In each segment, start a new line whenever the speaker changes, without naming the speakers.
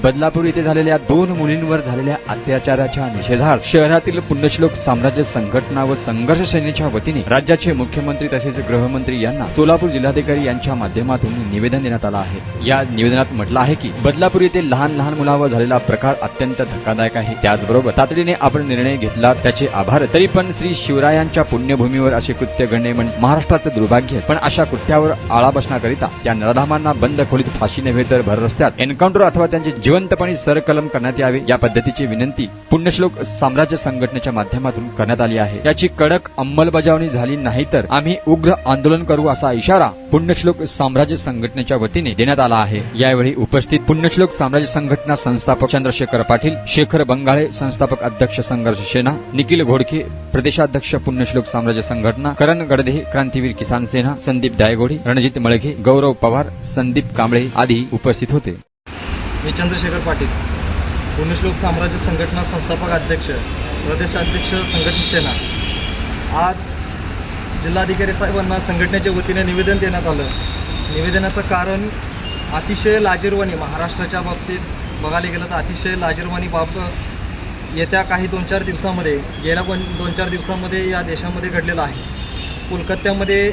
बदलापूर येथे झालेल्या 2 मुलींवर झालेल्या अत्याचाराच्या निषेधार्थ शहरातील पुण्यश्लोक साम्राज्य संघटना व संघर्ष सेनेच्या वतीने राज्याचे मुख्यमंत्री तसेच गृहमंत्री यांना सोलापूर जिल्हाधिकारी यांच्या माध्यमातून निवेदन देण्यात आलं आहे। या निवेदनात म्हटलं आहे की बदलापूर येथे लहान मुलावर झालेला प्रकार अत्यंत धक्कादायक आहे। त्याचबरोबर तातडीने आपण निर्णय घेतला त्याचे आभार। तरी पण श्री शिवरायांच्या पुण्यभूमीवर असे कृत्य घडणे म्हणजे महाराष्ट्राचं दुर्भाग्य। पण अशा कृत्यावर आळा बसण्याकरिता त्या नराधामांना बंद खोलीत फाशी नव्हे तर भर रस्त्यात एन्काउंटर अथवा त्यांचे जिवंतपणे सरकलम करण्यात यावे या पद्धतीची विनंती पुण्यश्लोक साम्राज्य संघटनेच्या माध्यमातून करण्यात आली आहे। याची कडक अंमलबजावणी झाली नाही तर आम्ही उग्र आंदोलन करू असा इशारा पुण्यश्लोक साम्राज्य संघटनेच्या वतीने देण्यात आला आहे। यावेळी उपस्थित पुण्यश्लोक साम्राज्य संघटना संस्थापक चंद्रशेखर पाटील, शेखर बंगाळे संस्थापक अध्यक्ष संघर्ष सेना, निखिल घोडके प्रदेशाध्यक्ष पुण्यश्लोक साम्राज्य संघटना, करण गडदे क्रांतीवीर किसान सेना, संदीप दायगोडी, रणजित मळघे, गौरव पवार, संदीप कांबळे आदी उपस्थित होते।
मी चंद्रशेखर पाटील, पुण्यश्लोक साम्राज्य संघटना संस्थापक अध्यक्ष, प्रदेशाध्यक्ष संघर्ष सेना। आज जिल्हाधिकारी साहेबांना संघटनेच्या वतीने निवेदन देण्यात आलं। निवेदनाचं कारण अतिशय लाजिरवाणी महाराष्ट्राच्या बाबतीत बघायला गेलं तर अतिशय लाजिरवाणी बाब येत्या काही 2-4 दिवसामध्ये गेल्या 2-4 दिवसांमध्ये या देशामध्ये घडलेलं आहे। कोलकात्यामध्ये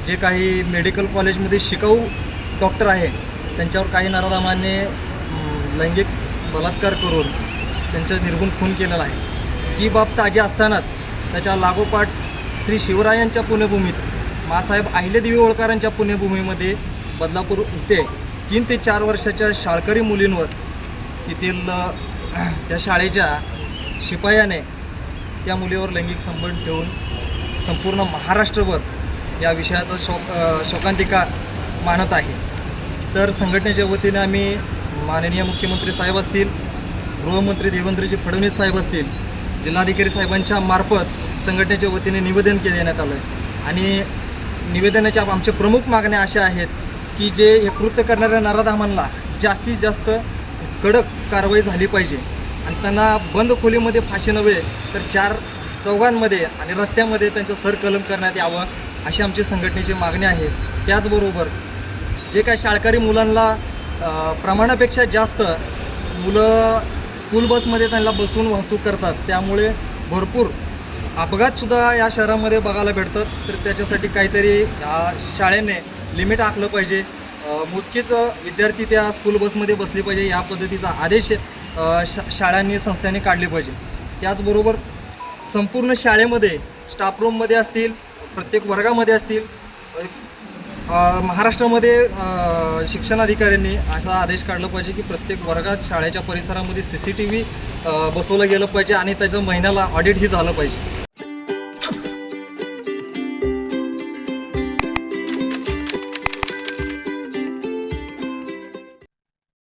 जे काही मेडिकल कॉलेजमध्ये शिकाऊ डॉक्टर आहे त्यांच्यावर काही नराधामांनी लैंगिक बलात्कार करून त्यांचं निर्गुण खून केलेला आहे। ही बाब ताजी असतानाच त्याच्या लागोपाठ श्री शिवरायांच्या पुण्यभूमीत मासाहेब अहिल्यादेवी होळकरांच्या पुण्यभूमीमध्ये बदलापूर इथे 3 ते 4 वर्षाच्या शाळकरी मुलींवर तेथील त्या शाळेच्या शिपायाने त्या मुलीवर लैंगिक संबंध ठेवून संपूर्ण महाराष्ट्रभर या विषयाचा शोकांतिका मानत आहे। तर संघटनेच्या वतीने आम्ही माननीय मुख्यमंत्री साहेब असतील, गृहमंत्री देवेंद्रजी फडणवीस साहेब असतील, जिल्हाधिकारी साहेबांच्या मार्फत संघटनेच्या वतीने निवेदन देण्यात आलं आहे। आणि निवेदनाच्या आमच्या प्रमुख मागण्या अशा आहेत की जे हे कृत्य करणाऱ्या नराधामांना जास्तीत जास्त कडक कारवाई झाली पाहिजे आणि त्यांना बंद खोलीमध्ये फाशी नव्हे तर 4 चौघांमध्ये आणि रस्त्यामध्ये त्यांचं सरकलम करण्यात यावं अशी आमची संघटनेची मागणी आहे। त्याचबरोबर जे काही शाळकरी मुलांना प्रमाणापेक्षा जास्त मुलं स्कूल बसमध्ये त्यांना बसवून वाहतूक करतात, त्यामुळे भरपूर अपघातसुद्धा या शहरामध्ये बघायला भेटतात। तर त्याच्यासाठी काहीतरी या शाळेने लिमिट आखलं पाहिजे, मोजकेच विद्यार्थी त्या स्कूल बसमध्ये बसले पाहिजे या पद्धतीचा आदेश शाळांनी संस्थांनी काढले पाहिजे। त्याचबरोबर संपूर्ण शाळेमध्ये स्टाफ रूममध्ये असतील, प्रत्येक वर्गामध्ये असतील, महाराष्ट्रामध्ये शिक्षणाधिकाऱ्यांनी असा आदेश काढला पाहिजे की प्रत्येक वर्गात शाळेच्या परिसरामध्ये CCTV बसवलं गेलं पाहिजे आणि त्याचं महिन्याला ऑडिटही झालं पाहिजे।